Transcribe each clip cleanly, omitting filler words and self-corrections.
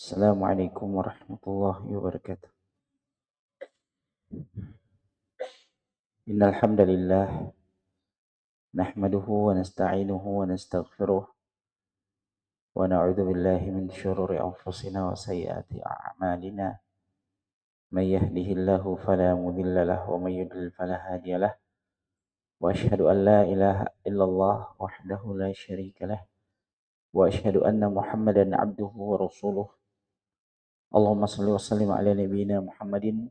Assalamualaikum warahmatullahi wabarakatuh. Innal hamdalillah nahmaduhu wa nasta'inuhu wa nastaghfiruh wa na'udzu billahi min syururi anfusina wa sayyiati a'malina. May yahdihillahu fala mudilla lahu wa may yudlil fala hadiya lahu. Wa asyhadu an la ilaha illallah wahdahu la syarika lah. Wa asyhadu anna Muhammadan 'abduhu wa rasuluh. Allahumma shalli wa sallim ala nabiyyina Muhammadin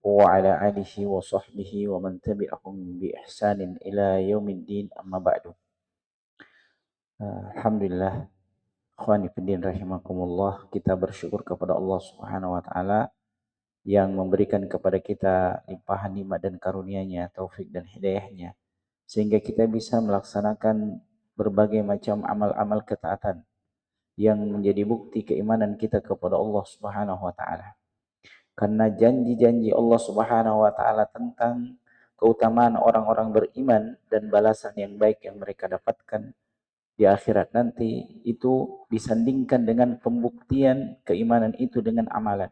wa ala alihi wa sahbihi wa man tabi'ahum bi ihsanin ila yaumiddin, amma ba'du. Alhamdulillah, ikhwani fiddin rahimakumullah, kita bersyukur kepada Allah Subhanahu wa taala yang memberikan kepada kita limpahan nikmat dan karunia-Nya, taufik dan hidayah-Nya, sehingga kita bisa melaksanakan berbagai macam amal-amal ketaatan yang menjadi bukti keimanan kita kepada Allah Subhanahu wa taala. Karena janji-janji Allah Subhanahu wa taala tentang keutamaan orang-orang beriman dan balasan yang baik yang mereka dapatkan di akhirat nanti itu disandingkan dengan pembuktian keimanan itu dengan amalan.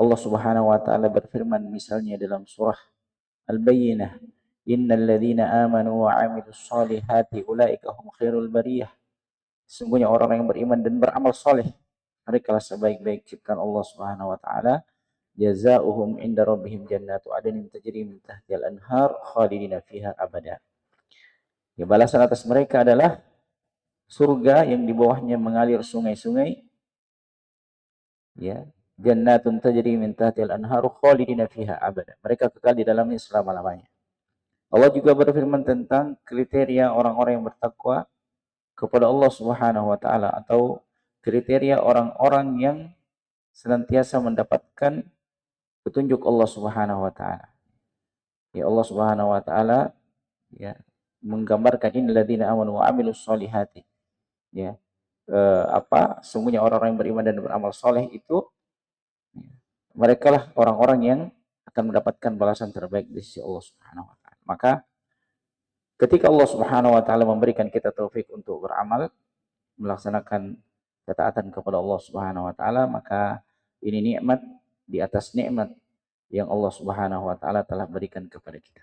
Allah Subhanahu wa taala berfirman misalnya dalam surah Al-Bayyinah, "Innal ladzina amanu wa 'amilus shalihati ulaika hum khairul bariyah." Sesungguhnya orang yang beriman dan beramal saleh, mereka lah sebaik-baik ciptaan Allah Subhanahu wa taala. Jazaohum inda rabbihim jannatu adnin tajri min tahtihal anhar khalidina fiha abada. Ya, balasan atas mereka adalah surga yang di bawahnya mengalir sungai-sungai. Ya, jannatun tajri min tahtihal anhar khalidina fiha abada. Mereka kekal di dalamnya selama-lamanya. Allah juga berfirman tentang kriteria orang-orang yang bertakwa kepada Allah Subhanahu wa taala, atau kriteria orang-orang yang senantiasa mendapatkan petunjuk Allah Subhanahu wa taala. Ya, Allah Subhanahu wa taala ya menggambarkan innal ladzina amanu wa 'amilus shalihati. Ya. Sungguhnya orang-orang yang beriman dan beramal saleh itu mereka lah orang-orang yang akan mendapatkan balasan terbaik di sisi Allah Subhanahu wa taala. Maka ketika Allah Subhanahu wa taala memberikan kita taufik untuk beramal, melaksanakan ketaatan kepada Allah Subhanahu wa taala, maka ini nikmat di atas nikmat yang Allah Subhanahu wa taala telah berikan kepada kita.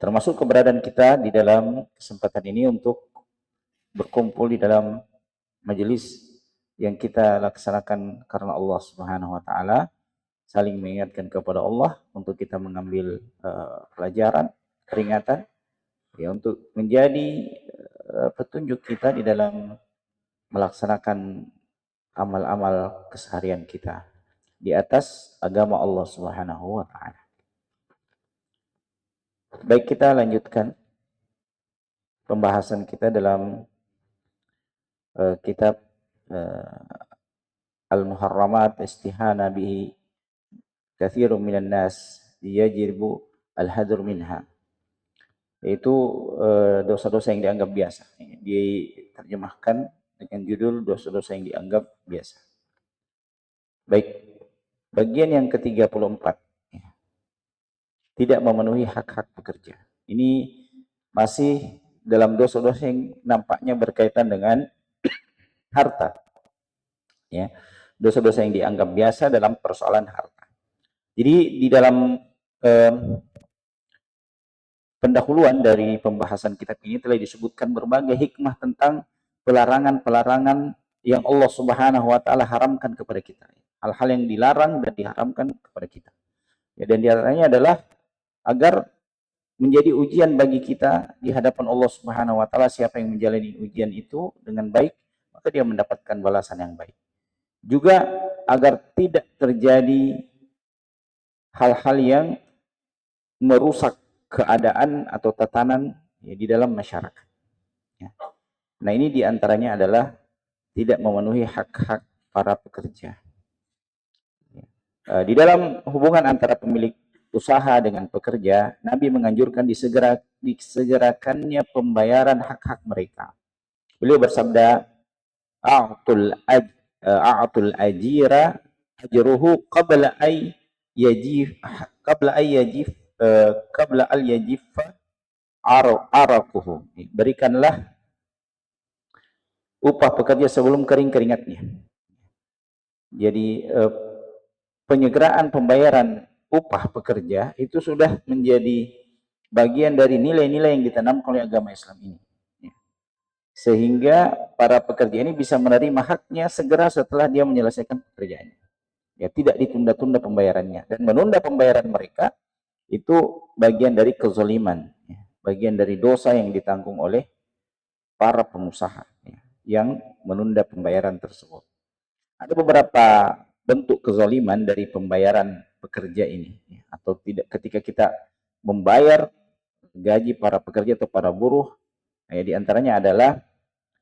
Termasuk keberadaan kita di dalam kesempatan ini untuk berkumpul di dalam majelis yang kita laksanakan karena Allah Subhanahu wa taala, saling mengingatkan kepada Allah untuk kita mengambil pelajaran, peringatan ya, untuk menjadi petunjuk kita di dalam melaksanakan amal-amal keseharian kita di atas agama Allah Subhanahu wa taala. Baik, kita lanjutkan pembahasan kita dalam kitab Al-Muharramat istihana bihi katsirun minan nas yajibu al-hadr minha. Yaitu dosa-dosa yang dianggap biasa. Diterjemahkan dengan judul dosa-dosa yang dianggap biasa. Baik, bagian yang ke-34, tidak memenuhi hak-hak pekerja. Ini masih dalam dosa-dosa yang nampaknya berkaitan dengan harta. Ya, dosa-dosa yang dianggap biasa dalam persoalan harta. Jadi di dalam pendahuluan dari pembahasan kitab ini telah disebutkan berbagai hikmah tentang pelarangan-pelarangan yang Allah Subhanahu wa taala haramkan kepada kita. Hal-hal yang dilarang dan diharamkan kepada kita. Ya, dan diantaranya adalah agar menjadi ujian bagi kita di hadapan Allah Subhanahu wa taala. Siapa yang menjalani ujian itu dengan baik, maka dia mendapatkan balasan yang baik. Juga agar tidak terjadi hal-hal yang merusak keadaan atau tatanan ya, di dalam masyarakat. Ya. Nah, ini diantaranya adalah tidak memenuhi hak-hak para pekerja. Di dalam hubungan antara pemilik usaha dengan pekerja, Nabi menganjurkan disegerakannya pembayaran hak-hak mereka. Beliau bersabda, a'tul ajira ajruhu qabla ay yajif araquhu. Berikanlah upah pekerja sebelum kering keringatnya. Jadi penyegeraan pembayaran upah pekerja itu sudah menjadi bagian dari nilai-nilai yang ditanamkan oleh agama Islam ini. Sehingga para pekerja ini bisa menerima haknya segera setelah dia menyelesaikan pekerjaannya. Ya, tidak ditunda-tunda pembayarannya. Dan menunda pembayaran mereka itu bagian dari kezaliman, ya, bagian dari dosa yang ditanggung oleh para pengusaha, ya, yang menunda pembayaran tersebut. Ada beberapa bentuk kezaliman dari pembayaran pekerja ini, ya, atau tidak ketika kita membayar gaji para pekerja atau para buruh, ya, di antaranya adalah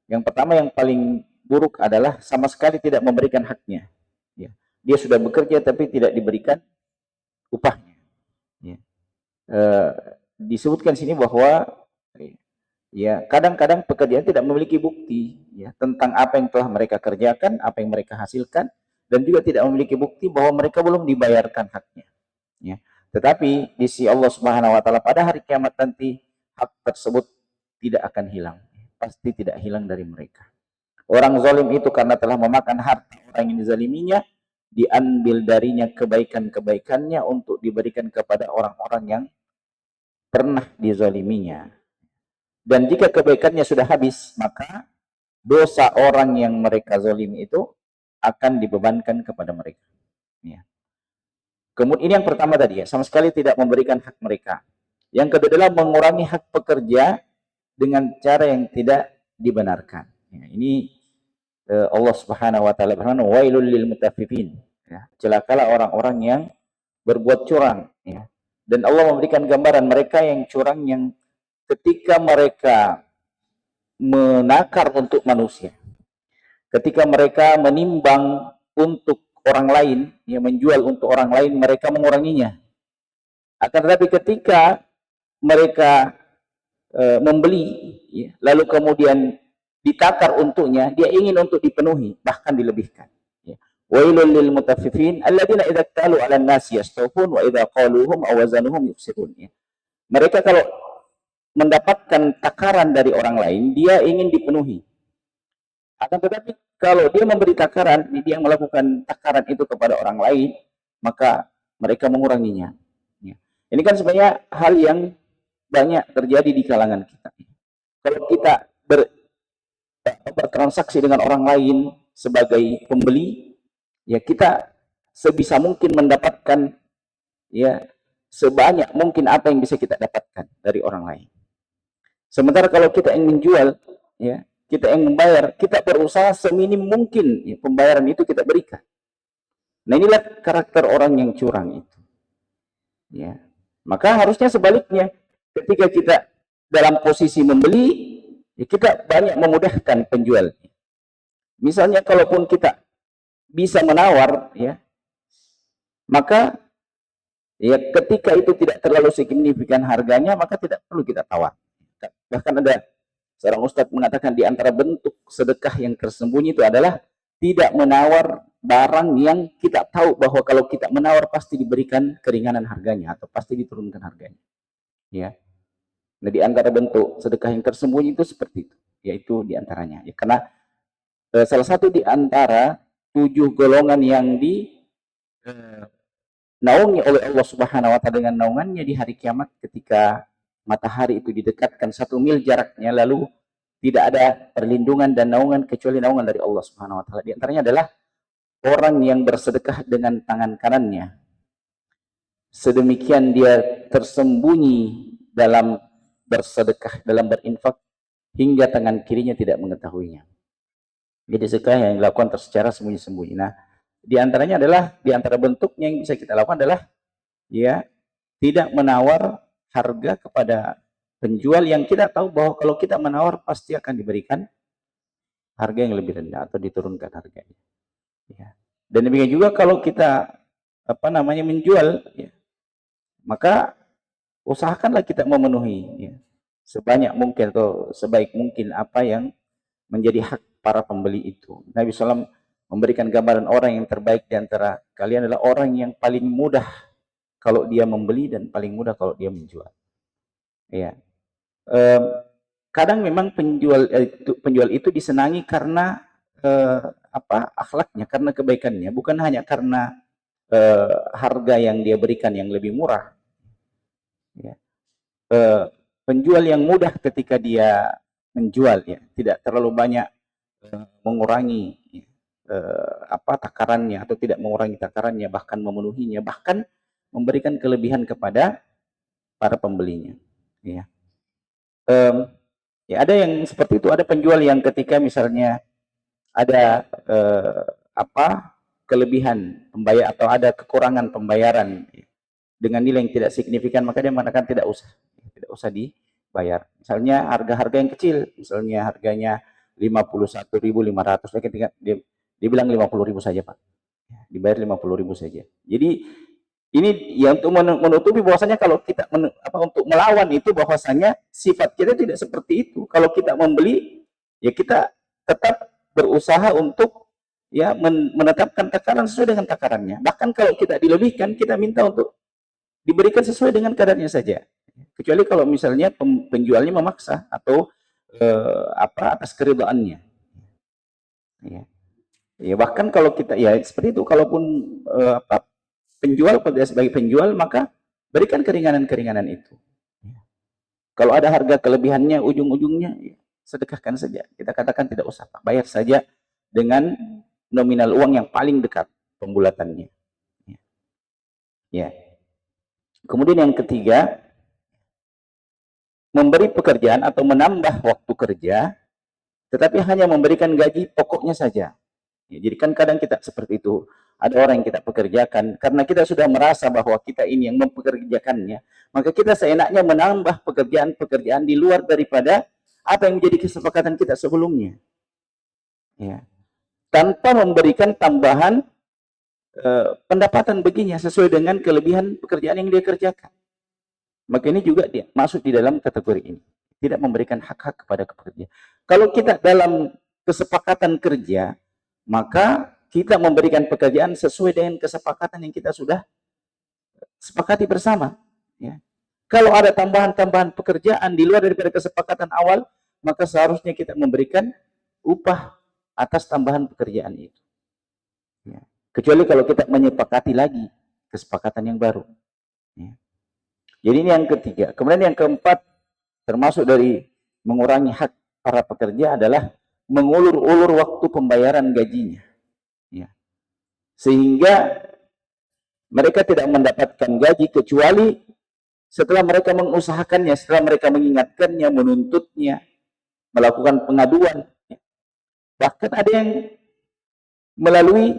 yang pertama, yang paling buruk adalah sama sekali tidak memberikan haknya. Ya. Dia sudah bekerja tapi tidak diberikan upahnya. Ya. Disebutkan sini bahwa ya kadang-kadang pekerjaan tidak memiliki bukti, ya, tentang apa yang telah mereka kerjakan, apa yang mereka hasilkan, dan juga tidak memiliki bukti bahwa mereka belum dibayarkan haknya. Ya. Tetapi di sisi Allah Subhanahu Wa Taala pada hari kiamat nanti hak tersebut tidak akan hilang, pasti tidak hilang dari mereka. Orang zalim itu karena telah memakan harta orang yang dizaliminya, diambil darinya kebaikan-kebaikannya untuk diberikan kepada orang-orang yang pernah dizaliminya. Dan jika kebaikannya sudah habis, maka dosa orang yang mereka zalimi itu akan dibebankan kepada mereka. Ya. Kemudian ini yang pertama tadi, ya, sama sekali tidak memberikan hak mereka. Yang kedua adalah mengurangi hak pekerja dengan cara yang tidak dibenarkan. Ya, ini Allah Subhanahu Wa Taala berfirman, "Wailul lil mutaffifin." Ya, celakalah orang-orang yang berbuat curang. Ya. Dan Allah memberikan gambaran mereka yang curang yang ketika mereka menakar untuk manusia, ketika mereka menimbang untuk orang lain, ya, menjual untuk orang lain, mereka menguranginya. Akan tetapi ketika mereka membeli, ya, lalu kemudian ditakar untuknya, dia ingin untuk dipenuhi, bahkan dilebihkan. Ya. Wailul lil mutaffifin alladzina idza qalu 'alan nasi yastawfun wa idza qaluhum aw wazanuhum yufsirun. Ya. Mereka kalau mendapatkan takaran dari orang lain, dia ingin dipenuhi. Akan tetapi kalau dia memberi takaran, dia melakukan takaran itu kepada orang lain, maka mereka menguranginya. Ya. Ini kan sebenarnya hal yang banyak terjadi di kalangan kita. Kalau kita bertransaksi dengan orang lain sebagai pembeli, ya kita sebisa mungkin mendapatkan, ya, sebanyak mungkin apa yang bisa kita dapatkan dari orang lain. Sementara kalau kita ingin menjual, ya, kita ingin membayar, kita berusaha seminim mungkin, ya, pembayaran itu kita berikan. Nah, inilah karakter orang yang curang itu. Ya. Maka harusnya sebaliknya, ketika kita dalam posisi membeli, ya kita banyak memudahkan penjual. Misalnya kalaupun kita bisa menawar, ya, maka ya ketika itu tidak terlalu signifikan harganya, maka tidak perlu kita tawar. Bahkan ada seorang ustadz mengatakan di antara bentuk sedekah yang tersembunyi itu adalah tidak menawar barang yang kita tahu bahwa kalau kita menawar pasti diberikan keringanan harganya atau pasti diturunkan harganya. Ya. Nah, di antara bentuk sedekah yang tersembunyi itu seperti itu, yaitu di antaranya. Ya, karena salah satu di antara 7 golongan yang naungi oleh Allah Subhanahu Wa Taala dengan naungannya di hari kiamat, ketika matahari itu didekatkan 1 mil jaraknya, lalu tidak ada perlindungan dan naungan kecuali naungan dari Allah Subhanahu Wa Taala. Di antaranya adalah orang yang bersedekah dengan tangan kanannya, sedemikian dia tersembunyi dalam bersedekah, dalam berinfak, hingga tangan kirinya tidak mengetahuinya. Jadi sedekah yang dilakukan secara sembunyi-sembunyi. Nah, di antaranya adalah, di antara bentuknya yang bisa kita lakukan adalah, ya, tidak menawar harga kepada penjual yang kita tahu bahwa kalau kita menawar pasti akan diberikan harga yang lebih rendah atau diturunkan harganya. Ya. Dan demikian juga kalau kita menjual, ya, maka usahakanlah kita memenuhi, ya, sebanyak mungkin atau sebaik mungkin apa yang menjadi hak para pembeli itu. Nabi SAW memberikan gambaran orang yang terbaik di antara kalian adalah orang yang paling mudah kalau dia membeli dan paling mudah kalau dia menjual. Ya. Kadang memang penjual itu disenangi karena akhlaknya, karena kebaikannya, bukan hanya karena harga yang dia berikan yang lebih murah. Ya. Penjual yang mudah ketika dia menjual, ya, tidak terlalu banyak mengurangi takarannya atau tidak mengurangi takarannya, bahkan memenuhinya, bahkan memberikan kelebihan kepada para pembelinya. Ya. Ya, ada yang seperti itu, ada penjual yang ketika misalnya ada kelebihan pembayar atau ada kekurangan pembayaran dengan nilai yang tidak signifikan, maka dia mengatakan tidak usah dibayar. Misalnya harga-harga yang kecil, misalnya harganya 51.500, ketika dia bilang 50.000 saja Pak, dibayar 50.000 saja. Jadi ini yang untuk menutupi bahwasanya kalau kita untuk melawan itu, bahwasanya sifat kita tidak seperti itu. Kalau kita membeli, ya kita tetap berusaha untuk ya menetapkan takaran sesuai dengan takarannya. Bahkan kalau kita dilebihkan, kita minta untuk diberikan sesuai dengan kadarnya saja. Kecuali kalau misalnya penjualnya memaksa atau atas keridaannya. Ya. Ya, bahkan kalau kita ya seperti itu, kalaupun penjual sebagai penjual, maka berikan keringanan-keringanan itu. Kalau ada harga kelebihannya, ujung-ujungnya ya, sedekahkan saja. Kita katakan tidak usah Pak, bayar saja dengan nominal uang yang paling dekat pembulatannya. Ya. Kemudian yang ketiga, memberi pekerjaan atau menambah waktu kerja, tetapi hanya memberikan gaji pokoknya saja. Ya, jadi kan kadang kita seperti itu. Ada orang yang kita pekerjakan, karena kita sudah merasa bahwa kita ini yang mempekerjakannya, maka kita seenaknya menambah pekerjaan-pekerjaan di luar daripada apa yang menjadi kesepakatan kita sebelumnya. Ya. Tanpa memberikan tambahan pendapatan baginya sesuai dengan kelebihan pekerjaan yang dia kerjakan. Maka ini juga dia masuk di dalam kategori ini. Tidak memberikan hak-hak kepada pekerja. Kalau kita dalam kesepakatan kerja, maka kita memberikan pekerjaan sesuai dengan kesepakatan yang kita sudah sepakati bersama. Ya. Kalau ada tambahan-tambahan pekerjaan di luar daripada kesepakatan awal, maka seharusnya kita memberikan upah atas tambahan pekerjaan itu. Ya. Kecuali kalau kita menyepakati lagi kesepakatan yang baru. Ya. Jadi ini yang ketiga. Kemudian yang keempat, termasuk dari mengurangi hak para pekerja adalah mengulur-ulur waktu pembayaran gajinya. Ya. Sehingga mereka tidak mendapatkan gaji kecuali setelah mereka mengusahakannya, setelah mereka mengingatkannya, menuntutnya, melakukan pengaduan. Bahkan ada yang melalui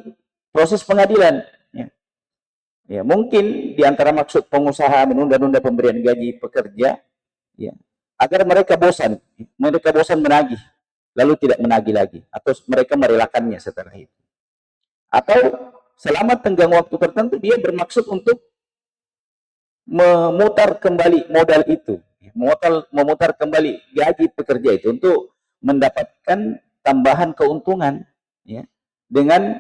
proses pengadilan. Ya. Ya, mungkin di antara maksud pengusaha menunda-nunda pemberian gaji pekerja, ya, agar mereka bosan menagih, lalu tidak menagih lagi, atau mereka merelakannya setelah itu. Atau selama tenggang waktu tertentu dia bermaksud untuk memutar kembali modal itu, memutar kembali gaji pekerja itu untuk mendapatkan tambahan keuntungan, ya, dengan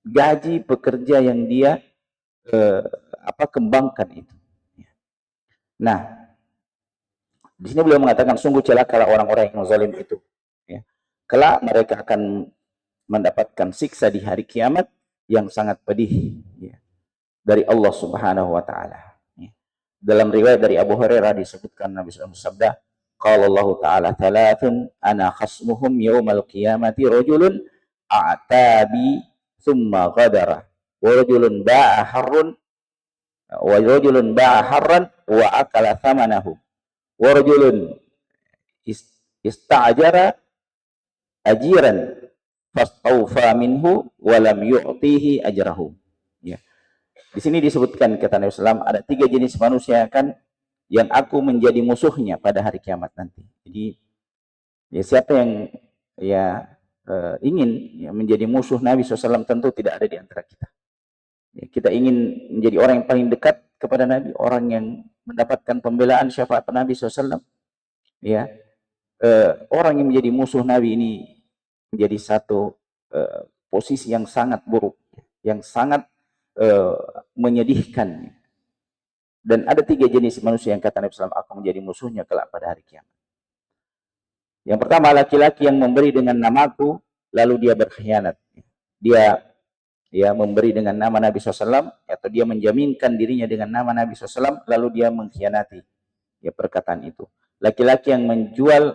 gaji pekerja yang dia kembangkan itu. Nah, di sini beliau mengatakan sungguh celakalah orang-orang yang zalim itu. Ya. Kelak mereka akan mendapatkan siksa di hari kiamat yang sangat pedih, ya, dari Allah Subhanahu wa taala. Ya. Dalam riwayat dari Abu Hurairah disebutkan Nabi sallallahu alaihi wasallam bersabda, qala Allah taala thalathun ana khasmuhum yaumal qiyamati rajulun a'tabi thumma ghadara wa rajulun ba'a harrun wa rajulun ba'a harran wa akala thamanahu wa rajulun ista'jara ajiran fastaufa minhu wa lam yu'tihi ajrahu. Ya. Di sini disebutkan kata Nabi sallallahu alaihi wasallam ada 3 jenis manusia yang aku menjadi musuhnya pada hari kiamat nanti. Jadi ya siapa yang ingin menjadi musuh Nabi SAW tentu tidak ada di antara kita. Ya, kita ingin menjadi orang yang paling dekat kepada Nabi, orang yang mendapatkan pembelaan syafaat Nabi SAW. Ya, orang yang menjadi musuh Nabi ini menjadi satu posisi yang sangat buruk, yang sangat menyedihkan. Dan ada 3 jenis manusia yang kata Nabi SAW akan menjadi musuhnya kelak pada hari kiamat. Yang pertama, laki-laki yang memberi dengan namaku lalu dia berkhianat. dia memberi dengan nama Nabi SAW, atau dia menjaminkan dirinya dengan nama Nabi SAW, lalu dia mengkhianati perkataan itu. Laki-laki yang menjual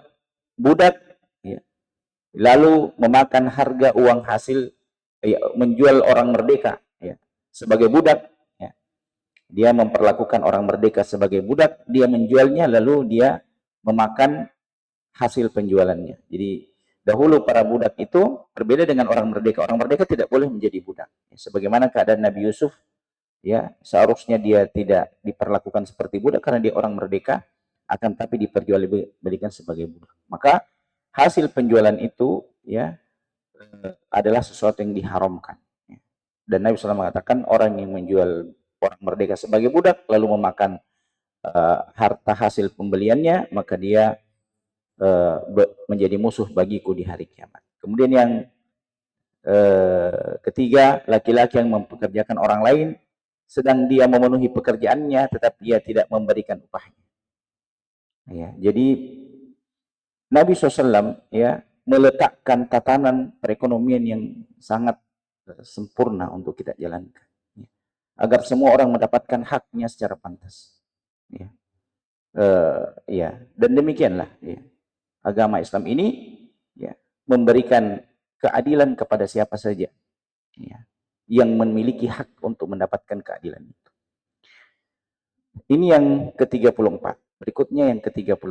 budak, lalu memakan harga uang hasil, menjual orang merdeka sebagai budak, dia memperlakukan orang merdeka sebagai budak, dia menjualnya, lalu dia memakan hasil penjualannya. Jadi dahulu para budak itu berbeda dengan orang merdeka. Orang merdeka tidak boleh menjadi budak. Sebagaimana keadaan Nabi Yusuf, seharusnya dia tidak diperlakukan seperti budak karena dia orang merdeka, akan tapi diperjualbelikan sebagai budak. Maka hasil penjualan itu adalah sesuatu yang diharamkan. Dan Nabi SAW mengatakan orang yang menjual orang merdeka sebagai budak lalu memakan harta hasil pembeliannya, maka dia menjadi musuh bagiku di hari kiamat. Kemudian yang ketiga, laki-laki yang mempekerjakan orang lain sedang dia memenuhi pekerjaannya tetapi dia tidak memberikan upahnya. Jadi Nabi SAW meletakkan tatanan perekonomian yang sangat sempurna untuk kita jalankan, agar semua orang mendapatkan haknya secara pantas. Dan demikianlah agama Islam ini memberikan keadilan kepada siapa saja yang memiliki hak untuk mendapatkan keadilan itu. Ini yang ke-34. Berikutnya yang ke-35.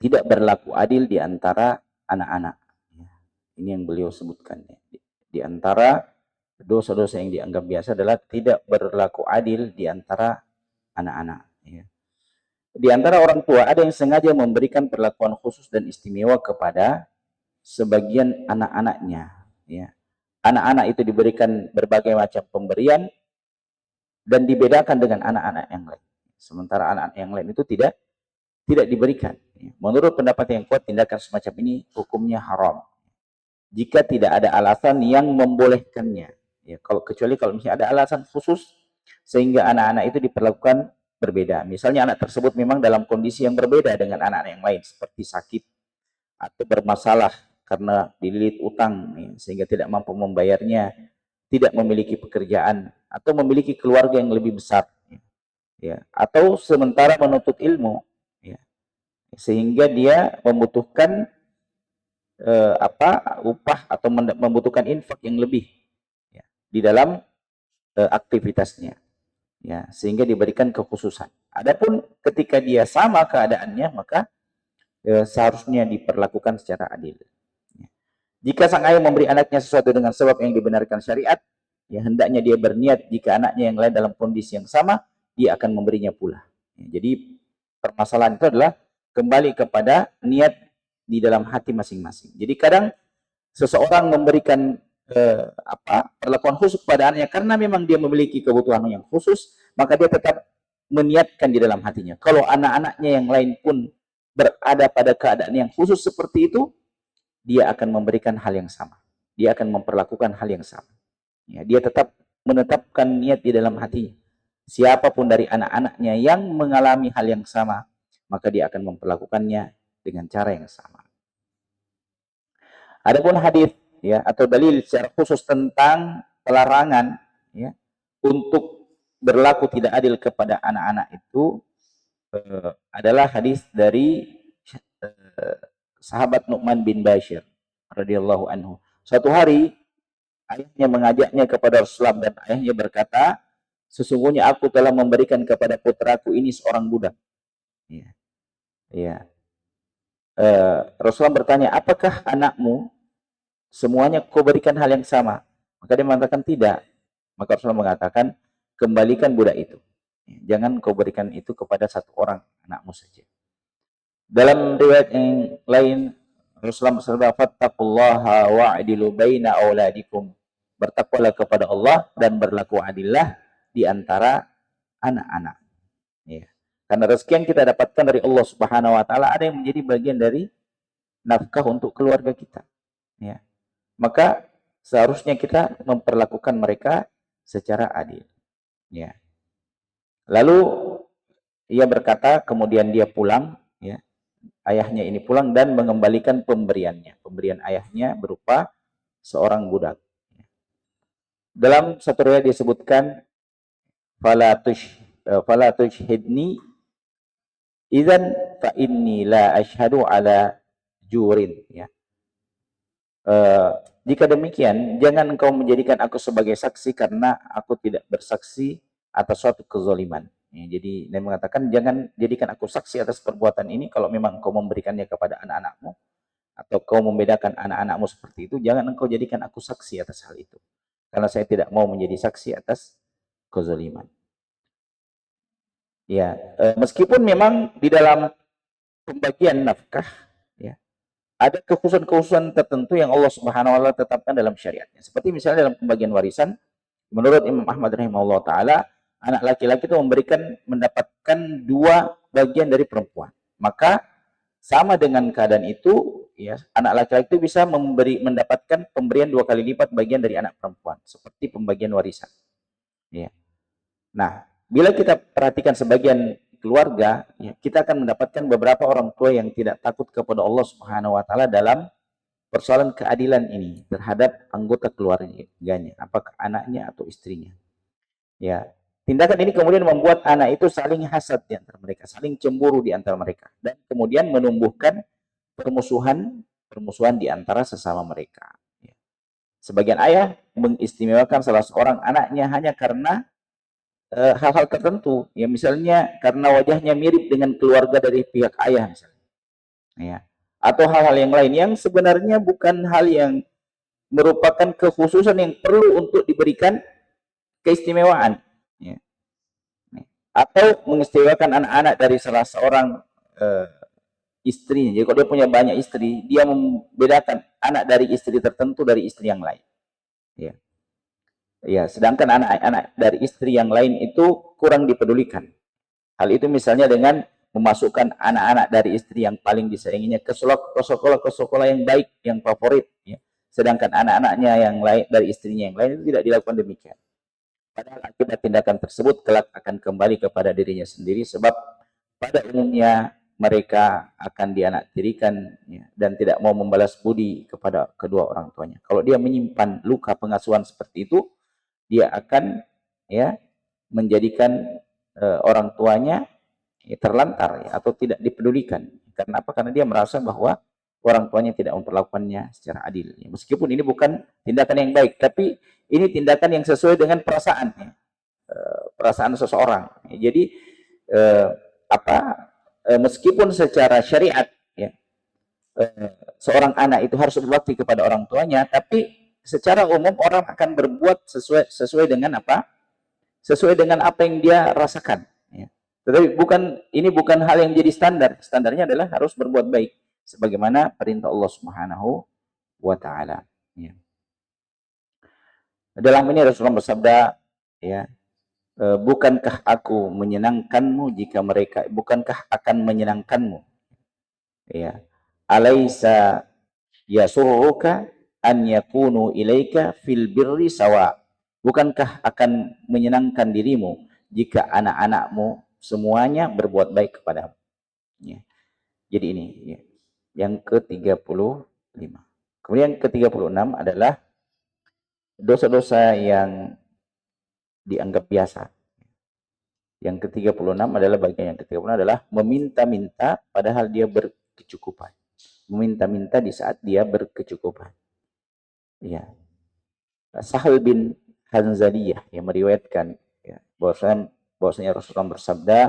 Tidak berlaku adil di antara anak-anak. Ini yang beliau sebutkan. Di antara dosa-dosa yang dianggap biasa adalah tidak berlaku adil di antara anak-anak. Di antara orang tua ada yang sengaja memberikan perlakuan khusus dan istimewa kepada sebagian anak-anaknya. Anak-anak itu diberikan berbagai macam pemberian dan dibedakan dengan anak-anak yang lain. Sementara anak-anak yang lain itu tidak diberikan. Menurut pendapat yang kuat, tindakan semacam ini hukumnya haram jika tidak ada alasan yang membolehkannya. Kecuali kalau misalnya ada alasan khusus sehingga anak-anak itu diperlakukan berbeda. Misalnya anak tersebut memang dalam kondisi yang berbeda dengan anak-anak yang lain, seperti sakit atau bermasalah karena dililit utang sehingga tidak mampu membayarnya, tidak memiliki pekerjaan atau memiliki keluarga yang lebih besar, atau sementara menuntut ilmu, sehingga dia membutuhkan upah atau membutuhkan infak yang lebih di dalam aktivitasnya, sehingga diberikan kekhususan. Adapun ketika dia sama keadaannya, maka seharusnya diperlakukan secara adil. Jika sang ayah memberi anaknya sesuatu dengan sebab yang dibenarkan syariat, hendaknya dia berniat jika anaknya yang lain dalam kondisi yang sama, dia akan memberinya pula. Jadi permasalahan itu adalah kembali kepada niat di dalam hati masing-masing. Jadi kadang seseorang memberikan perlakuan khusus kepada anaknya karena memang dia memiliki kebutuhan yang khusus, maka dia tetap meniatkan di dalam hatinya. Kalau anak-anaknya yang lain pun berada pada keadaan yang khusus seperti itu, dia akan memberikan hal yang sama. Dia akan memperlakukan hal yang sama. Dia tetap menetapkan niat di dalam hatinya. Siapapun dari anak-anaknya yang mengalami hal yang sama, maka dia akan memperlakukannya dengan cara yang sama. Adapun hadis atau dalil secara khusus tentang pelarangan untuk berlaku tidak adil kepada anak-anak itu adalah hadis dari sahabat Nu'man bin Bashir radhiyallahu anhu. Suatu hari ayahnya mengajaknya kepada Rasulullah dan ayahnya berkata, sesungguhnya aku telah memberikan kepada putraku ini seorang budak. Rasulullah bertanya, apakah anakmu semuanya kau berikan hal yang sama? Maka dia mengatakan tidak. Maka Rasulullah mengatakan, kembalikan budak itu. Jangan kau berikan itu kepada satu orang, anakmu saja. Dalam riwayat yang lain, Rasulullah bersabda, fattaqullaha wa'dilu baina auladikum. Bertakwalah kepada Allah dan berlaku adillah di antara anak-anak. Karena rezeki yang kita dapatkan dari Allah Subhanahu wa taala ada yang menjadi bagian dari nafkah untuk keluarga kita. Maka seharusnya kita memperlakukan mereka secara adil. Lalu ia berkata, kemudian dia pulang, ayahnya ini pulang dan mengembalikan pemberiannya. Pemberian ayahnya berupa seorang budak. Dalam satu riwayat disebutkan fala tushhidni idzan fa inni la asyhadu ala jurin, ya. Jika demikian, jangan engkau menjadikan aku sebagai saksi karena aku tidak bersaksi atas suatu kezaliman. Ya, jadi Nabi mengatakan jangan jadikan aku saksi atas perbuatan ini kalau memang engkau memberikannya kepada anak-anakmu atau kau membedakan anak-anakmu seperti itu, jangan engkau jadikan aku saksi atas hal itu. Karena saya tidak mau menjadi saksi atas kezaliman. Ya, meskipun memang di dalam pembagian nafkah, ya, ada kekhususan-kekhususan tertentu yang Allah Subhanahu wa taala tetapkan dalam syariatnya. Seperti misalnya dalam pembagian warisan, menurut Imam Ahmad rahimahullah taala, anak laki-laki itu mendapatkan 2 bagian dari perempuan. Maka sama dengan keadaan itu, ya, anak laki-laki itu bisa mendapatkan pemberian 2 kali lipat bagian dari anak perempuan, seperti pembagian warisan. Ya. Nah, bila kita perhatikan sebagian keluarga, ya, kita akan mendapatkan beberapa orang tua yang tidak takut kepada Allah Subhanahu wa taala dalam persoalan keadilan ini terhadap anggota keluarganya, apakah anaknya atau istrinya. Ya, tindakan ini kemudian membuat anak itu saling hasad di antara mereka, saling cemburu di antara mereka, dan kemudian menumbuhkan permusuhan di antara sesama mereka. Ya. Sebagian ayah mengistimewakan salah seorang anaknya hanya karena hal-hal tertentu, ya, misalnya karena wajahnya mirip dengan keluarga dari pihak ayah misalnya, ya, atau hal-hal yang lain yang sebenarnya bukan hal yang merupakan kekhususan yang perlu untuk diberikan keistimewaan, ya. Atau mengistimewakan anak-anak dari salah seorang istrinya. Jadi kalau dia punya banyak istri, dia membedakan anak dari istri tertentu dari istri yang lain, ya. Ya, sedangkan anak-anak dari istri yang lain itu kurang dipedulikan. Hal itu misalnya dengan memasukkan anak-anak dari istri yang paling disayanginya ke sekolah yang baik, yang favorit, ya. Sedangkan anak-anaknya yang lain dari istrinya yang lain itu tidak dilakukan demikian. Padahal akibat tindakan tersebut kelak akan kembali kepada dirinya sendiri, sebab pada umumnya mereka akan dianaktirikan, ya, dan tidak mau membalas budi kepada kedua orang tuanya. Kalau dia menyimpan luka pengasuhan seperti itu, dia akan, ya, menjadikan orang tuanya, ya, terlantar, ya, atau tidak dipedulikan. Karena apa? Karena dia merasa bahwa orang tuanya tidak memperlakukannya secara adil. Ya, meskipun ini bukan tindakan yang baik, tapi ini tindakan yang sesuai dengan perasaan, ya, perasaan seseorang. Ya, jadi meskipun secara syariat, ya, seorang anak itu harus berbakti kepada orang tuanya, tapi secara umum orang akan berbuat sesuai dengan apa? Sesuai dengan apa yang dia rasakan, ya. Tetapi ini bukan hal yang jadi standar. Standarnya adalah harus berbuat baik sebagaimana perintah Allah Subhanahu wa taala, ya. Dalam ini Rasulullah bersabda, ya, bukankah aku menyenangkanmu jika mereka, bukankah akan menyenangkanmu, ya, alaisa yasurruka an yakunu ilaika fil birri sawa. Bukankah akan menyenangkan dirimu jika anak-anakmu semuanya berbuat baik kepadamu, ya. Jadi ini, ya, yang ke-35. Kemudian ke-36 adalah dosa-dosa yang dianggap biasa. Yang ke-36 adalah bagian yang ke-36 adalah meminta-minta padahal dia berkecukupan. Meminta-minta di saat dia berkecukupan. Ya. Sahal bin Hanzaliyah yang meriwayatkan, ya, bahwasanya Rasulullah bersabda,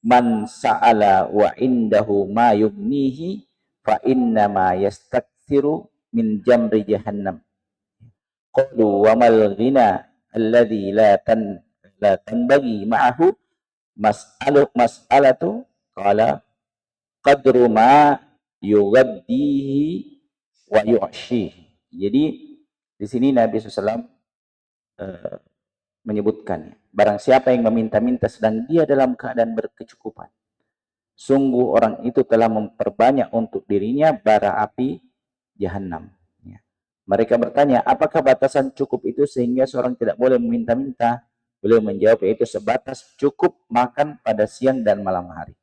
man sa'ala wa indahu ma yugnihi fa inna ma yastakthiru min jamri jahannam. Qalu wa mal ghina alladhi la tanbaghi ma'ahu mas'alatu qala qadru ma yughaddihi wa yu'shihi. Jadi di sini Nabi SAW menyebutkan, barang siapa yang meminta-minta sedang dia dalam keadaan berkecukupan, sungguh orang itu telah memperbanyak untuk dirinya bara api jahanam. Ya. Mereka bertanya, apakah batasan cukup itu sehingga seorang tidak boleh meminta-minta? Beliau menjawab, yaitu sebatas cukup makan pada siang dan malam hari.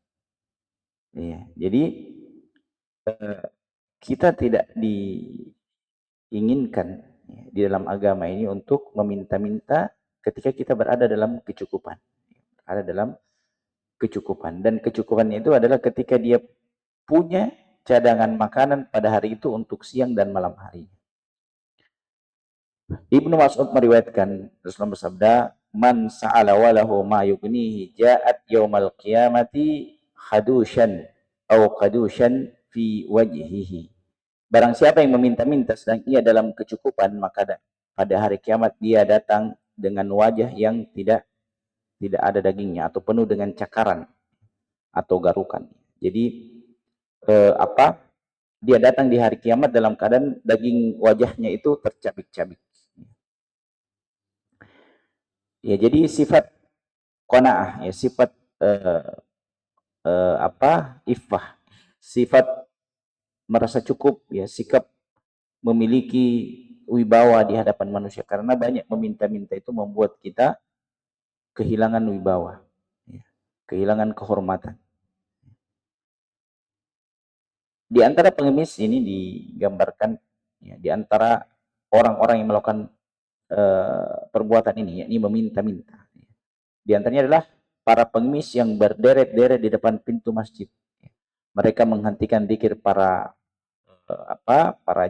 Ya. Jadi kita tidak inginkan di dalam agama ini untuk meminta-minta ketika kita berada dalam kecukupan. Ada dalam kecukupan. Dan kecukupannya itu adalah ketika dia punya cadangan makanan pada hari itu untuk siang dan malam hari. Ibnu Mas'ud meriwayatkan Rasulullah bersabda, "Man sa'ala walahu ma yughnihi ja'at yaumal qiyamati khadushan aw qadushan fi wajhihi." Barang siapa yang meminta-minta sedang ia dalam kecukupan, maka pada hari kiamat dia datang dengan wajah yang tidak ada dagingnya atau penuh dengan cakaran atau garukan. Jadi dia datang di hari kiamat dalam keadaan daging wajahnya itu tercabik-cabik. Ya, jadi sifat qanaah, ya, sifat iffah, sifat merasa cukup, ya, sikap memiliki wibawa di hadapan manusia, karena banyak meminta-minta itu membuat kita kehilangan wibawa, ya, kehilangan kehormatan. Di antara pengemis ini digambarkan, ya, di antara orang-orang yang melakukan perbuatan ini, yakni meminta-minta. Di antaranya adalah para pengemis yang berderet-deret di depan pintu masjid. Mereka menghentikan zikir para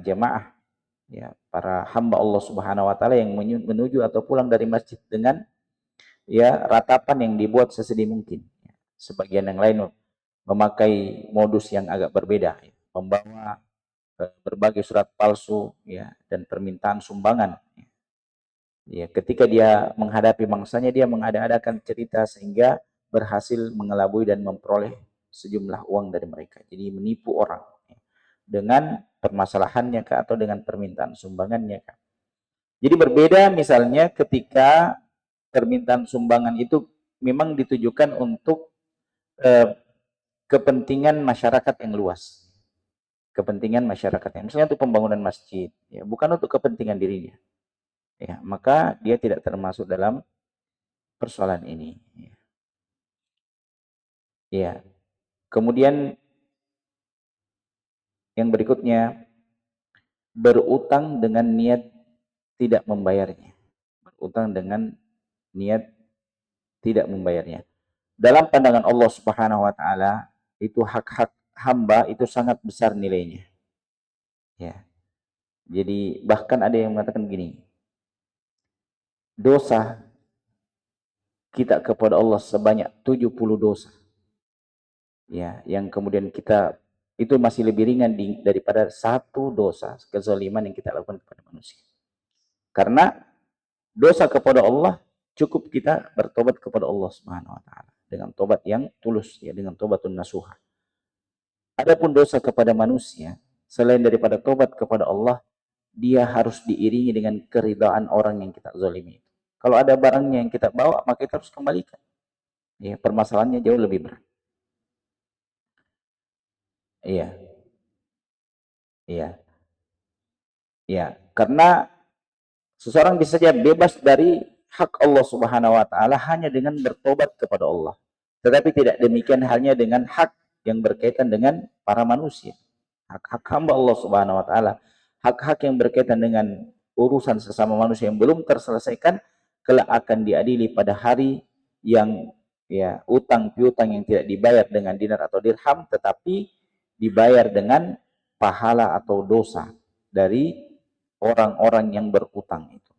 jemaah, ya, para hamba Allah Subhanahu wa taala yang menuju atau pulang dari masjid dengan, ya, ratapan yang dibuat sesedih mungkin. Sebagian yang lain memakai modus yang agak berbeda, ya, membawa berbagai surat palsu, ya, dan permintaan sumbangan. Ya, ketika dia menghadapi mangsanya, dia mengada-adakan cerita sehingga berhasil mengelabui dan memperoleh sejumlah uang dari mereka. Jadi menipu orang, ya, dengan permasalahannya atau dengan permintaan sumbangannya. Jadi berbeda misalnya ketika permintaan sumbangan itu memang ditujukan untuk kepentingan masyarakat yang luas. Kepentingan masyarakat yang, misalnya untuk pembangunan masjid, ya, bukan untuk kepentingan dirinya. Ya, maka dia tidak termasuk dalam persoalan ini. Ya. Kemudian yang berikutnya, berutang dengan niat tidak membayarnya. Berutang dengan niat tidak membayarnya. Dalam pandangan Allah Subhanahu wa taala, itu hak-hak hamba itu sangat besar nilainya. Ya. Jadi bahkan ada yang mengatakan begini, dosa kita kepada Allah sebanyak 70 dosa. Ya, yang kemudian kita itu masih lebih ringan daripada satu dosa kezaliman yang kita lakukan kepada manusia. Karena dosa kepada Allah cukup kita bertobat kepada Allah Subhanahu wa taala dengan tobat yang tulus, ya, dengan tobatun nasuha. Adapun dosa kepada manusia, selain daripada tobat kepada Allah, dia harus diiringi dengan keridhaan orang yang kita zalimi. Kalau ada barangnya yang kita bawa, maka kita harus kembalikan. Ya, permasalahannya jauh lebih berat. Iya. Iya. Ya, karena seseorang bisa saja bebas dari hak Allah Subhanahu wa taala hanya dengan bertobat kepada Allah. Tetapi tidak demikian halnya dengan hak yang berkaitan dengan para manusia. Hak-hak hamba Allah Subhanahu wa taala, hak-hak yang berkaitan dengan urusan sesama manusia yang belum terselesaikan, kelak akan diadili pada hari yang, ya, utang piutang yang tidak dibayar dengan dinar atau dirham, tetapi dibayar dengan pahala atau dosa dari orang-orang yang berutang itu.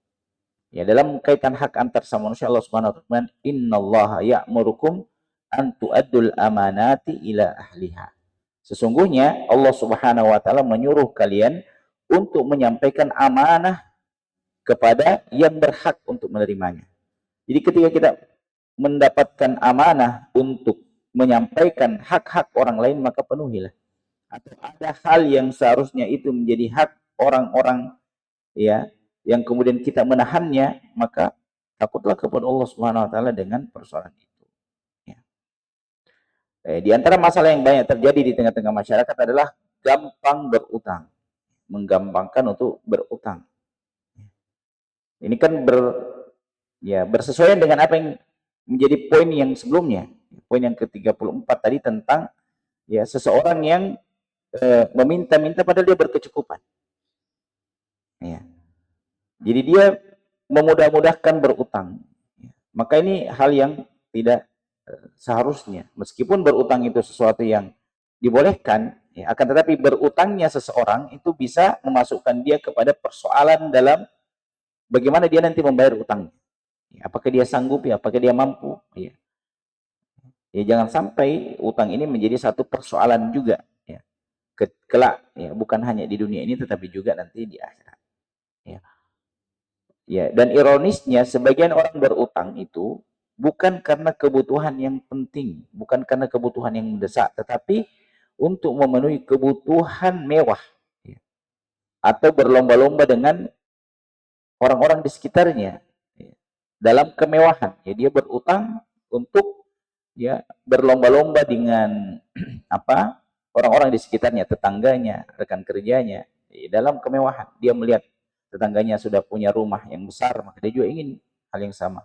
Ya, dalam kaitan hak antar sama manusia, Allah Subhanahu wa taala, "Innallaha ya'murukum an tu'addul amanati ila ahliha." Sesungguhnya Allah Subhanahu wa taala menyuruh kalian untuk menyampaikan amanah kepada yang berhak untuk menerimanya. Jadi ketika kita mendapatkan amanah untuk menyampaikan hak-hak orang lain, maka penuhilah. Atau ada hal yang seharusnya itu menjadi hak orang-orang, ya, yang kemudian kita menahannya, maka takutlah kepada Allah Subhanahu wa taala dengan persoalan itu. Ya. Di antara masalah yang banyak terjadi di tengah-tengah masyarakat adalah gampang berutang, menggampangkan untuk berutang. Ini kan bersesuaian dengan apa yang menjadi poin yang sebelumnya, poin yang ke-34 tadi tentang, ya, seseorang yang meminta-minta padahal dia berkecukupan. Ya. Jadi dia memudah-mudahkan berutang. Ya. Maka ini hal yang tidak seharusnya. Meskipun berutang itu sesuatu yang dibolehkan, ya, akan tetapi berutangnya seseorang itu bisa memasukkan dia kepada persoalan dalam bagaimana dia nanti membayar utangnya. Ya, apakah dia sanggup, ya, apakah dia mampu. Ya. Ya, jangan sampai utang ini menjadi satu persoalan juga. Ya. Kelak, ya, bukan hanya di dunia ini, tetapi juga nanti di akhirat. Ya. Ya, dan ironisnya sebagian orang berutang itu bukan karena kebutuhan yang penting, bukan karena kebutuhan yang mendesak, tetapi untuk memenuhi kebutuhan mewah, ya, atau berlomba-lomba dengan orang-orang di sekitarnya, ya, dalam kemewahan. Ya, dia berutang untuk, ya, berlomba-lomba dengan apa, orang-orang di sekitarnya, tetangganya, rekan kerjanya, ya, dalam kemewahan. Dia melihat tetangganya sudah punya rumah yang besar, maka dia juga ingin hal yang sama.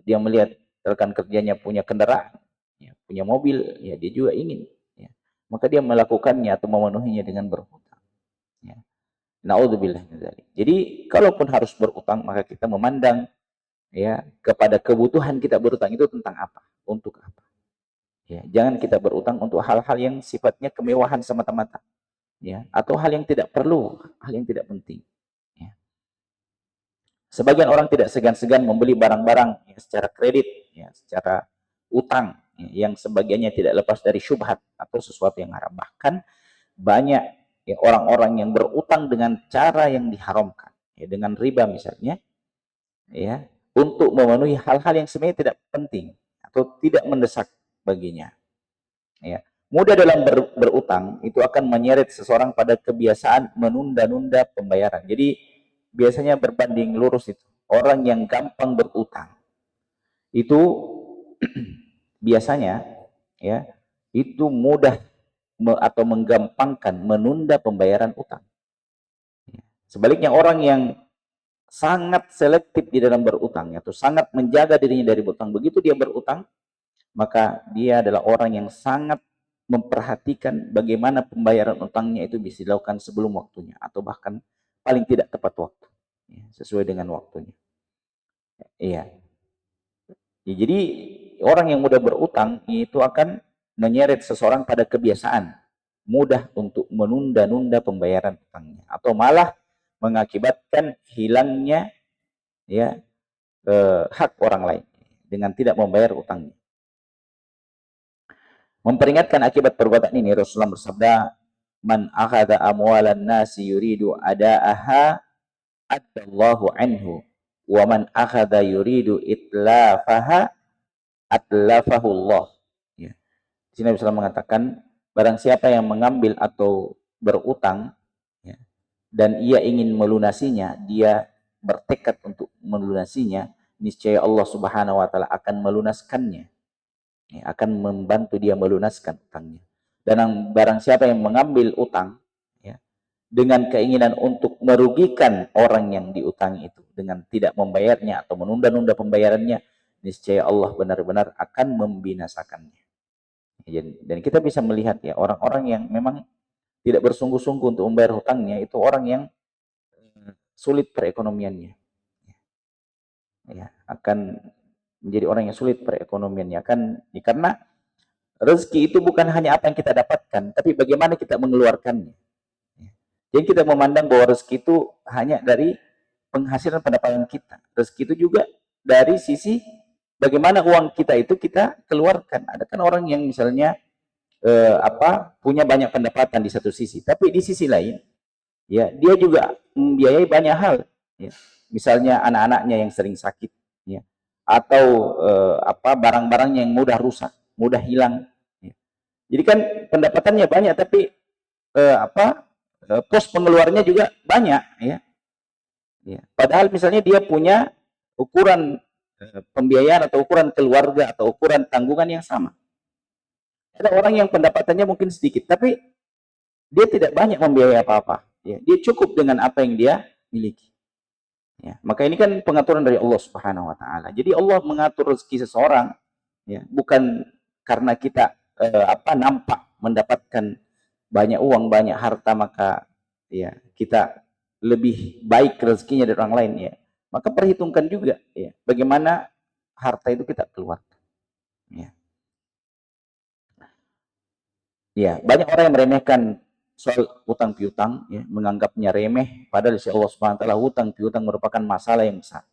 Dia melihat rekan kerjanya punya kendaraan, ya, punya mobil, ya, dia juga ingin. Ya. Maka dia melakukannya atau memenuhinya dengan berhutang. Ya. Naudzubillah min dzalik. Jadi kalaupun harus berutang, maka kita memandang, ya, kepada kebutuhan kita berutang itu tentang apa, untuk apa. Ya, jangan kita berutang untuk hal-hal yang sifatnya kemewahan semata-mata, ya, atau hal yang tidak perlu, hal yang tidak penting. Ya. Sebagian orang tidak segan-segan membeli barang-barang, ya, secara kredit, ya, secara utang, ya, yang sebagiannya tidak lepas dari syubhat atau sesuatu yang haram. Bahkan banyak, ya, orang-orang yang berutang dengan cara yang diharamkan, ya, dengan riba misalnya, ya, untuk memenuhi hal-hal yang sebenarnya tidak penting atau tidak mendesak baginya. Ya. Mudah dalam berutang itu akan menyeret seseorang pada kebiasaan menunda-nunda pembayaran. Jadi biasanya berbanding lurus itu. Orang yang gampang berutang itu biasanya, ya, itu mudah atau menggampangkan menunda pembayaran utang. Sebaliknya orang yang sangat selektif di dalam berutang atau sangat menjaga dirinya dari berutang, begitu dia berutang, maka dia adalah orang yang sangat memperhatikan bagaimana pembayaran utangnya itu bisa dilakukan sebelum waktunya atau bahkan paling tidak tepat waktu, ya, sesuai dengan waktunya. Iya. Ya, jadi orang yang mudah berutang itu akan menyeret seseorang pada kebiasaan mudah untuk menunda-nunda pembayaran utangnya atau malah mengakibatkan hilangnya, ya, hak orang lain dengan tidak membayar utangnya. Memperingatkan akibat perbuatan ini, Rasulullah bersabda, "Man akhadha amwalan nasi yuridu ada'aha adallahu anhu, wa man akhadha yuridu itlafaha atlafahu Allah." Ya. Di sini Rasulullah mengatakan, barang siapa yang mengambil atau berutang, ya, dan ia ingin melunasinya, dia bertekad untuk melunasinya, niscaya Allah Subhanahu wa taala akan melunaskannya. Ya, akan membantu dia melunaskan utangnya. Dan barang siapa yang mengambil utang, ya, dengan keinginan untuk merugikan orang yang diutangi itu dengan tidak membayarnya atau menunda-nunda pembayarannya, niscaya Allah benar-benar akan membinasakannya. Ya, dan kita bisa melihat, ya, orang-orang yang memang tidak bersungguh-sungguh untuk membayar hutangnya itu orang yang sulit perekonomiannya. Ya, akan menjadi orang yang sulit perekonomiannya, kan, ya, karena rezeki itu bukan hanya apa yang kita dapatkan, tapi bagaimana kita mengeluarkannya. Jadi kita memandang bahwa rezeki itu hanya dari penghasilan pendapatan kita. Rezeki itu juga dari sisi bagaimana uang kita itu kita keluarkan. Ada kan orang yang misalnya punya banyak pendapatan di satu sisi, tapi di sisi lain, ya, dia juga membiayai banyak hal. Ya. Misalnya anak-anaknya yang sering sakit, ya, atau barang-barangnya yang mudah rusak, mudah hilang. Ya. Jadi kan pendapatannya banyak, tapi pos pengeluarannya juga banyak, ya. Ya. Padahal misalnya dia punya ukuran pembiayaan atau ukuran keluarga atau ukuran tanggungan yang sama. Ada orang yang pendapatannya mungkin sedikit, tapi dia tidak banyak membiayai apa-apa. Ya. Dia cukup dengan apa yang dia miliki. Ya. Maka ini kan pengaturan dari Allah Subhanahu Wa Taala. Jadi Allah mengatur rezeki seseorang, ya, bukan karena kita nampak mendapatkan banyak uang, banyak harta, maka, ya, kita lebih baik rezekinya dari orang lain ya, maka perhitungkan juga ya bagaimana harta itu kita keluar. Ya. Ya, banyak orang yang meremehkan soal utang piutang, ya, menganggapnya remeh, padahal di Allah Subhanahu wa taala hutang piutang merupakan masalah yang besar.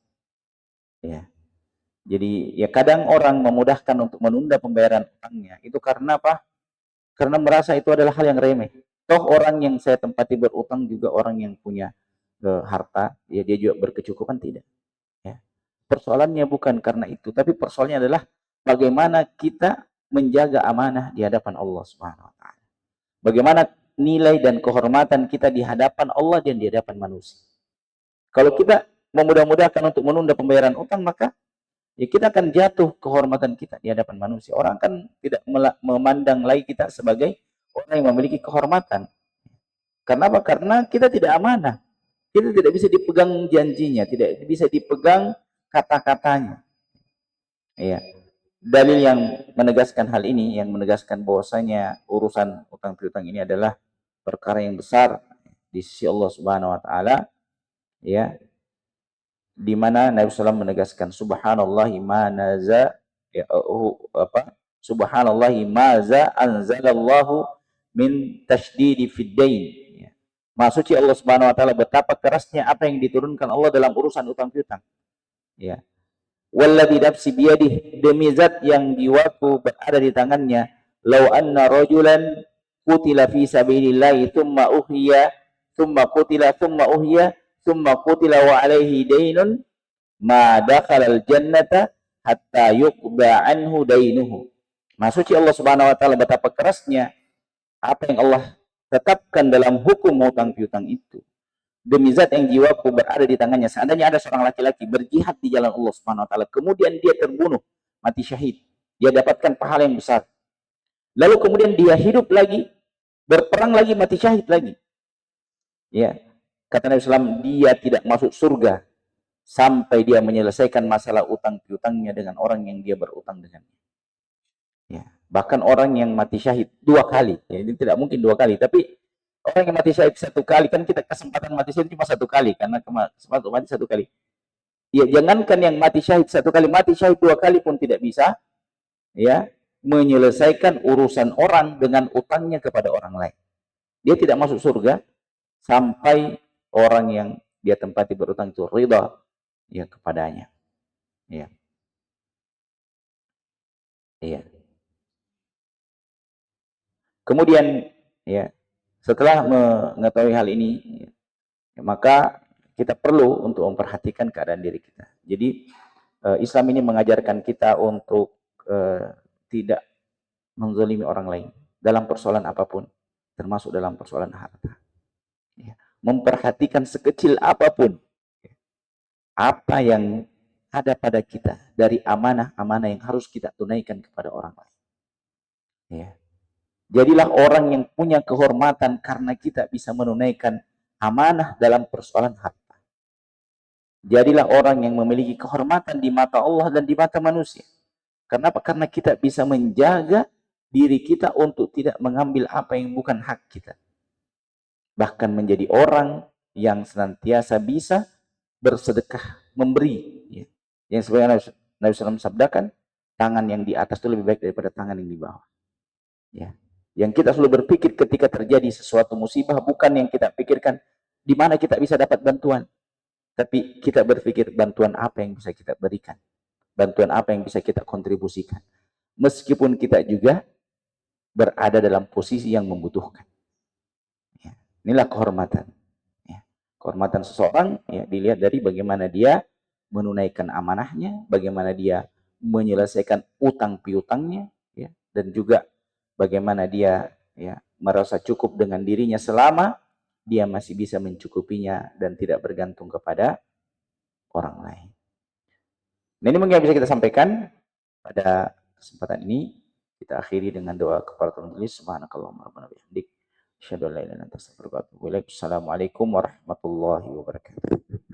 Ya. Jadi ya kadang orang memudahkan untuk menunda pembayaran utangnya itu karena apa? Karena merasa itu adalah hal yang remeh. Toh orang yang saya tempati berutang juga orang yang punya harta, ya dia juga berkecukupan tidak. Ya. Persoalannya bukan karena itu, tapi persoalannya adalah bagaimana kita menjaga amanah di hadapan Allah Subhanahu wa taala. Bagaimana nilai dan kehormatan kita di hadapan Allah dan di hadapan manusia. Kalau kita memudah-mudahkan untuk menunda pembayaran utang, maka ya kita akan jatuh kehormatan kita di hadapan manusia. Orang kan tidak memandang lagi kita sebagai orang yang memiliki kehormatan. Karena apa? Karena kita tidak amanah. Kita tidak bisa dipegang janjinya, tidak bisa dipegang kata-katanya. Ya. Dalil yang menegaskan hal ini, yang menegaskan bahwasanya urusan utang piutang ini adalah perkara yang besar di sisi Allah Subhanahu wa taala, ya. Di mana Nabi SAW menegaskan subhanallahi ma naza ya, subhanallahi maza anzalallahu min tasydidi fid dain, ya. Maha suci Allah Subhanahu wa taala, betapa kerasnya apa yang diturunkan Allah dalam urusan utang piutang, ya. Walladzi nafsi biyadih, demi zat yang jiwaku berada di tangannya, lau anna rajulan qutila fi sabilillahi thumma uhya thumma qutila thumma uhya thumma qutila wa alaihi dainun ma dakhalal jannata hatta yuqda anhu dainuhu. Maha suci Allah Subhanahu wa taala, betapa kerasnya apa yang Allah tetapkan dalam hukum hutang piutang itu. Demi zat yang jiwaku berada di tangannya, seandainya ada seorang laki-laki berjihad di jalan Allah Subhanahu wa taala, kemudian dia terbunuh, mati syahid, dia dapatkan pahala yang besar. Lalu kemudian dia hidup lagi, berperang lagi, mati syahid lagi. Ya. Kata Nabi SAW, dia tidak masuk surga sampai dia menyelesaikan masalah utang piutangnya dengan orang yang dia berutang dengannya. Ya. Bahkan orang yang mati syahid 2 kali, ya, ini tidak mungkin 2 kali, tapi orang yang mati syahid 1 kali, kan kita kesempatan mati syahid cuma 1 kali, karena kesempatan mati 1 kali. Ya, jangankan yang mati syahid 1 kali, mati syahid 2 kali pun tidak bisa, ya, menyelesaikan urusan orang dengan utangnya kepada orang lain. Dia tidak masuk surga sampai orang yang dia tempati berutang itu ridha, ya, kepadanya. Ya. Iya. Kemudian, ya, setelah mengetahui hal ini, ya, maka kita perlu untuk memperhatikan keadaan diri kita. Jadi Islam ini mengajarkan kita untuk tidak menzalimi orang lain dalam persoalan apapun, termasuk dalam persoalan harta. Ya. Memperhatikan sekecil apapun, ya, apa yang ada pada kita dari amanah-amanah yang harus kita tunaikan kepada orang lain. Ya. Jadilah orang yang punya kehormatan karena kita bisa menunaikan amanah dalam persoalan harta. Jadilah orang yang memiliki kehormatan di mata Allah dan di mata manusia. Kenapa? Karena kita bisa menjaga diri kita untuk tidak mengambil apa yang bukan hak kita. Bahkan menjadi orang yang senantiasa bisa bersedekah, memberi. Ya. Yang sebenarnya Nabi SAW sabdakan, tangan yang di atas itu lebih baik daripada tangan yang di bawah. Ya. Yang kita selalu berpikir ketika terjadi sesuatu musibah, bukan yang kita pikirkan di mana kita bisa dapat bantuan, tapi kita berpikir bantuan apa yang bisa kita berikan, bantuan apa yang bisa kita kontribusikan, meskipun kita juga berada dalam posisi yang membutuhkan. Ya. Inilah kehormatan. Ya. Kehormatan seseorang, ya, dilihat dari bagaimana dia menunaikan amanahnya, bagaimana dia menyelesaikan utang piutangnya, ya, dan juga bagaimana dia, ya, merasa cukup dengan dirinya selama dia masih bisa mencukupinya dan tidak bergantung kepada orang lain. Nah, ini mungkin yang bisa kita sampaikan pada kesempatan ini. Kita akhiri dengan doa kafaratul majelis. Subhanakallahumma rabbana bihamdik, asyhadu an la ilaha illa anta astaghfiruka wa atubu ilaik. Assalamualaikum warahmatullahi wabarakatuh.